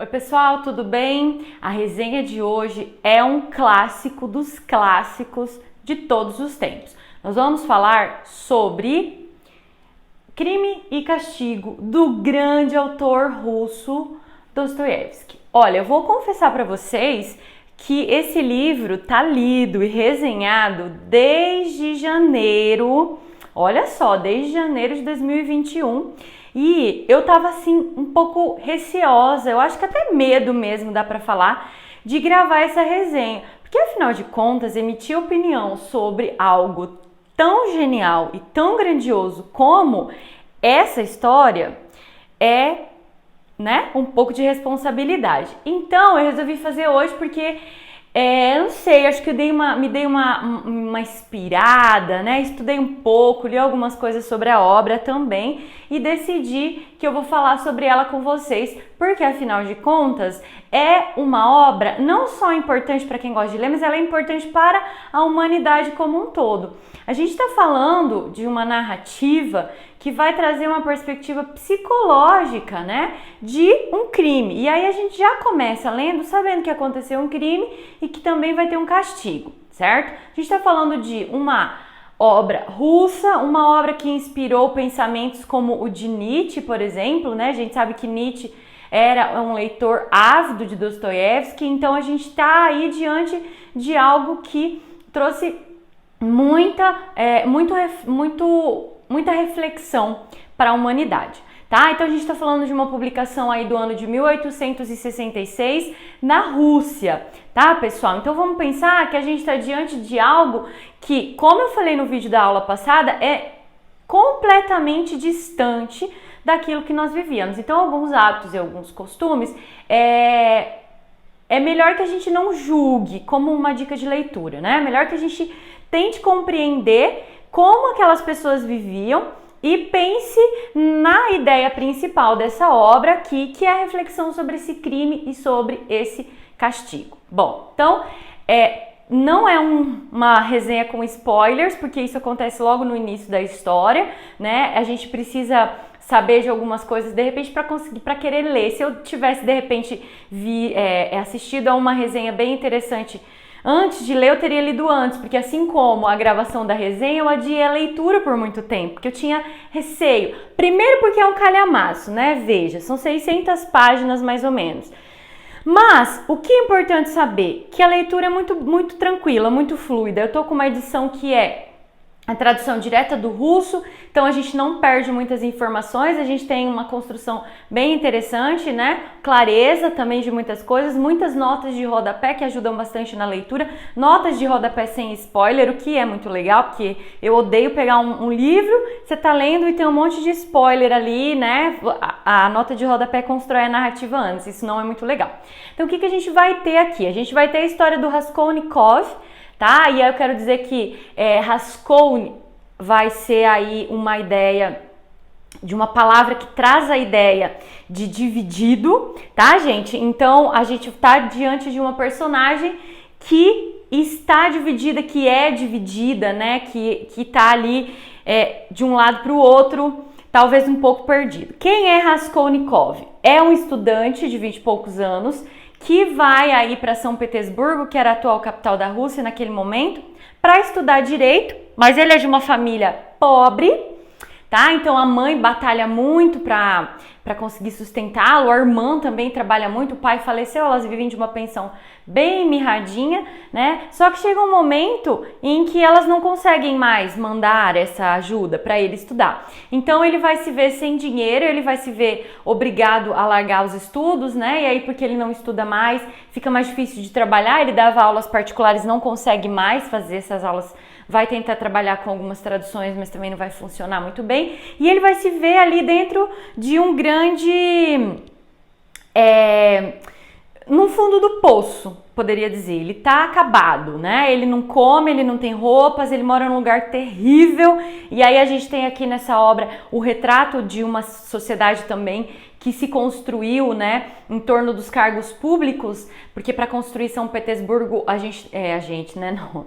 Oi pessoal, tudo bem? A resenha de hoje é um clássico dos clássicos de todos os tempos. Nós vamos falar sobre Crime e Castigo do grande autor russo Dostoiévski. Olha, eu vou confessar para vocês que esse livro tá lido e resenhado desde janeiro, olha só, desde janeiro de 2021. E eu tava assim um pouco receosa, eu acho que até medo mesmo dá pra falar, de gravar essa resenha. Porque afinal de contas, emitir opinião sobre algo tão genial e tão grandioso como essa história é, né, um pouco de responsabilidade. Então eu resolvi fazer hoje porque eu não sei, acho que me dei uma inspirada, né? Estudei um pouco, li algumas coisas sobre a obra também e decidi que eu vou falar sobre ela com vocês, porque afinal de contas é uma obra não só importante para quem gosta de ler, mas ela é importante para a humanidade como um todo. A gente está falando de uma narrativa que vai trazer uma perspectiva psicológica, né, de um crime. E aí a gente já começa lendo sabendo que aconteceu um crime e que também vai ter um castigo, certo? A gente está falando de uma obra russa, uma obra que inspirou pensamentos como o de Nietzsche, por exemplo, né? A gente sabe que Nietzsche era um leitor ávido de Dostoiévski, então a gente está aí diante de algo que trouxe muita reflexão para a humanidade, tá? Então a gente está falando de uma publicação aí do ano de 1866 na Rússia, tá, pessoal? Então vamos pensar que a gente está diante de algo que, como eu falei no vídeo da aula passada, é completamente distante daquilo que nós vivíamos. Então alguns hábitos e alguns costumes é melhor que a gente não julgue como uma dica de leitura, né? É melhor que a gente tente compreender como aquelas pessoas viviam e pense na ideia principal dessa obra aqui, que é a reflexão sobre esse crime e sobre esse castigo. Bom, então, não é uma resenha com spoilers, porque isso acontece logo no início da história, né? A gente precisa saber de algumas coisas, de repente, para querer ler. Se eu tivesse, de repente, assistido a uma resenha bem interessante antes de ler, eu teria lido antes, porque assim como a gravação da resenha, eu adiei a leitura por muito tempo, porque eu tinha receio. Primeiro porque é um calhamaço, né? Veja, são 600 páginas mais ou menos. Mas o que é importante saber? Que a leitura é muito tranquila, muito fluida. Eu tô com uma edição que é a tradução direta do russo, então a gente não perde muitas informações, a gente tem uma construção bem interessante, né? Clareza também de muitas coisas, muitas notas de rodapé que ajudam bastante na leitura, notas de rodapé sem spoiler, o que é muito legal, porque eu odeio pegar um livro, você tá lendo e tem um monte de spoiler ali, né? A nota de rodapé constrói a narrativa antes, isso não é muito legal. Então o que a gente vai ter aqui? A gente vai ter a história do Raskolnikov, tá? E aí eu quero dizer que Raskolnikov vai ser aí uma ideia de uma palavra que traz a ideia de dividido, tá, gente? Então a gente tá diante de uma personagem que está dividida, que é dividida, né? Que tá ali de um lado para o outro, talvez um pouco perdido. Quem é Raskolnikov? É um estudante de 20 e poucos anos que vai aí para São Petersburgo, que era a atual capital da Rússia naquele momento, para estudar direito, mas ele é de uma família pobre, tá? Então a mãe batalha muito para conseguir sustentá-lo, a irmã também trabalha muito, o pai faleceu, elas vivem de uma pensão bem mirradinha, né? Só que chega um momento em que elas não conseguem mais mandar essa ajuda para ele estudar. Então ele vai se ver sem dinheiro, ele vai se ver obrigado a largar os estudos, né? E aí porque ele não estuda mais, fica mais difícil de trabalhar, ele dava aulas particulares, não consegue mais fazer essas aulas, vai tentar trabalhar com algumas traduções, mas também não vai funcionar muito bem. E ele vai se ver ali dentro de um grande... no fundo do poço, poderia dizer. Ele tá acabado, né? Ele não come, ele não tem roupas, ele mora num lugar terrível. E aí a gente tem aqui nessa obra o retrato de uma sociedade também que se construiu, né, em torno dos cargos públicos, porque para construir São Petersburgo,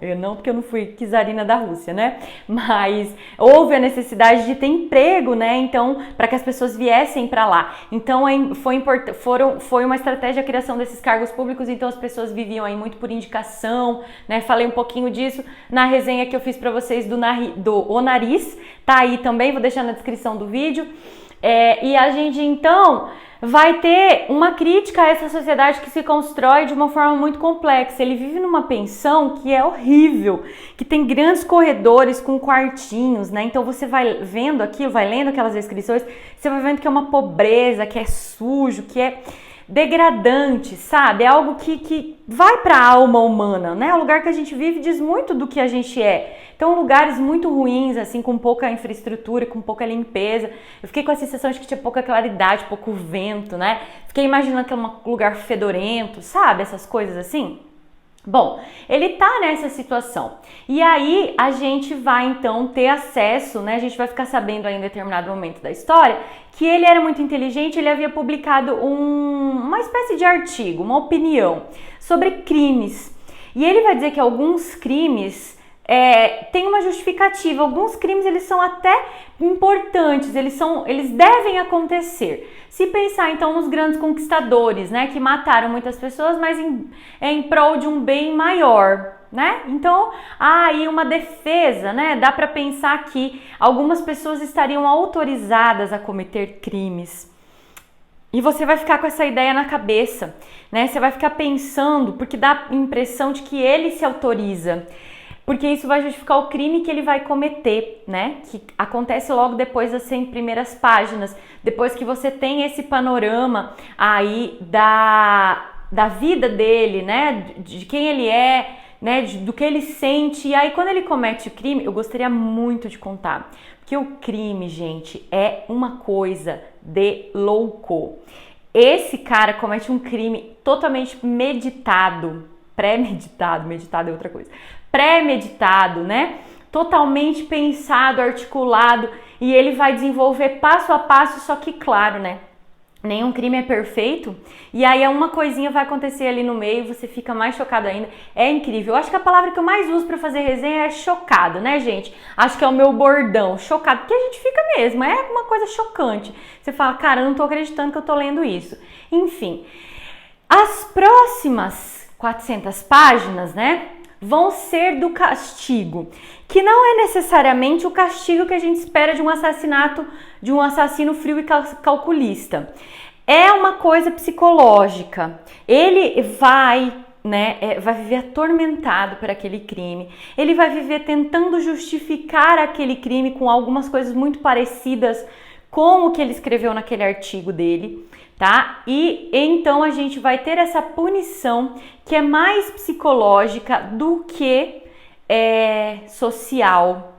eu não, porque eu não fui czarina da Rússia, né, mas houve a necessidade de ter emprego, né, então, para que as pessoas viessem para lá. Então, foi uma estratégia a criação desses cargos públicos, então as pessoas viviam aí muito por indicação, né, falei um pouquinho disso na resenha que eu fiz para vocês do O Nariz, tá aí também, vou deixar na descrição do vídeo. E a gente então vai ter uma crítica a essa sociedade que se constrói de uma forma muito complexa. Ele vive numa pensão que é horrível, que tem grandes corredores com quartinhos, né? Então você vai vendo aquilo, vai lendo aquelas descrições, você vai vendo que é uma pobreza, que é sujo, que é degradante, sabe? É algo que vai para a alma humana, né? O lugar que a gente vive diz muito do que a gente é. Então, lugares muito ruins, assim, com pouca infraestrutura, com pouca limpeza. Eu fiquei com a sensação de que tinha pouca claridade, pouco vento, né? Fiquei imaginando que é um lugar fedorento, sabe? Essas coisas assim. Bom, ele tá nessa situação. E aí, a gente vai, então, ter acesso, né? A gente vai ficar sabendo aí em determinado momento da história que ele era muito inteligente, ele havia publicado uma espécie de artigo, uma opinião sobre crimes. E ele vai dizer que alguns crimes tem uma justificativa. Alguns crimes eles são até importantes, eles devem acontecer. Se pensar então nos grandes conquistadores, né, que mataram muitas pessoas, mas em prol de um bem maior, né? Então há aí uma defesa, né? Dá para pensar que algumas pessoas estariam autorizadas a cometer crimes. E você vai ficar com essa ideia na cabeça, né? Você vai ficar pensando, porque dá a impressão de que ele se autoriza. Porque isso vai justificar o crime que ele vai cometer, né? Que acontece logo depois das 100 primeiras páginas, depois que você tem esse panorama aí da vida dele, né? De quem ele é, né? Do que ele sente. E aí, quando ele comete o crime, eu gostaria muito de contar. Porque o crime, gente, é uma coisa de louco. Esse cara comete um crime totalmente meditado, premeditado, meditado é outra coisa. Pré-meditado, né? Totalmente pensado, articulado, e ele vai desenvolver passo a passo, só que claro, né? Nenhum crime é perfeito, e aí uma coisinha vai acontecer ali no meio, você fica mais chocado ainda. É incrível. Eu acho que a palavra que eu mais uso para fazer resenha é chocado, né, gente? Acho que é o meu bordão, chocado, porque a gente fica mesmo, é uma coisa chocante. Você fala, cara, eu não tô acreditando que eu tô lendo isso. Enfim, as próximas 400 páginas, né, vão ser do castigo, que não é necessariamente o castigo que a gente espera de um assassinato, de um assassino frio e calculista. É uma coisa psicológica. Ele vai viver atormentado por aquele crime. Ele vai viver tentando justificar aquele crime com algumas coisas muito parecidas com o que ele escreveu naquele artigo dele, tá? E então a gente vai ter essa punição que é mais psicológica do que social,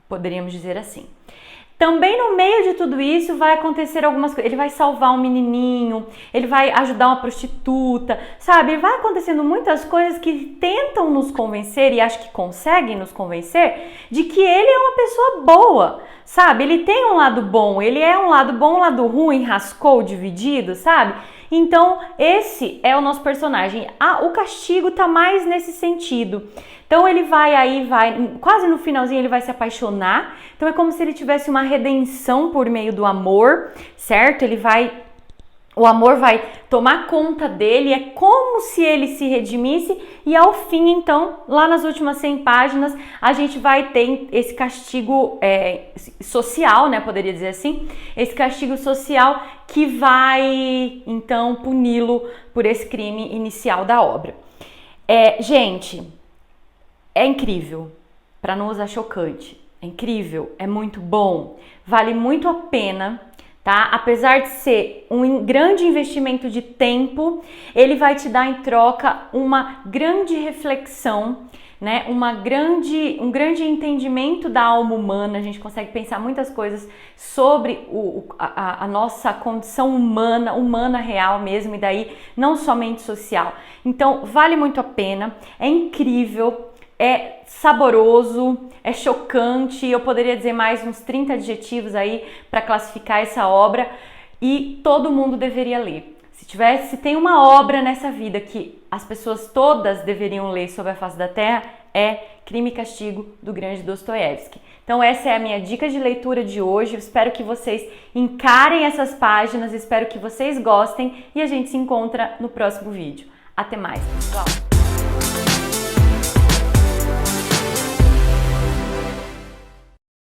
poderíamos dizer assim. Também no meio de tudo isso vai acontecer algumas coisas. Ele vai salvar um menininho, ele vai ajudar uma prostituta, sabe? Vai acontecendo muitas coisas que tentam nos convencer, e acho que conseguem nos convencer, de que ele é uma pessoa boa, sabe? Ele tem um lado bom, ele é um lado bom, um lado ruim, rascou, dividido, sabe? Então, esse é o nosso personagem. O castigo tá mais nesse sentido. Então, ele vai quase no finalzinho ele vai se apaixonar. Então, é como se ele tivesse uma redenção por meio do amor, certo? O amor vai tomar conta dele, é como se ele se redimisse, e ao fim, então, lá nas últimas 100 páginas, a gente vai ter esse castigo social, né, poderia dizer assim, esse castigo social que vai, então, puni-lo por esse crime inicial da obra. Gente, é incrível, para não usar chocante, é incrível, é muito bom, vale muito a pena. Tá? Apesar de ser um grande investimento de tempo, ele vai te dar em troca uma grande reflexão, né? Um grande entendimento da alma humana. A gente consegue pensar muitas coisas sobre a nossa condição humana real mesmo, e daí não somente social. Então, vale muito a pena, é incrível. É saboroso, é chocante, eu poderia dizer mais uns 30 adjetivos aí para classificar essa obra. e todo mundo deveria ler. Se tem uma obra nessa vida que as pessoas todas deveriam ler sobre a face da Terra, é Crime e Castigo, do grande Dostoiévski. Então essa é a minha dica de leitura de hoje. Eu espero que vocês encarem essas páginas, espero que vocês gostem e a gente se encontra no próximo vídeo. Até mais, pessoal!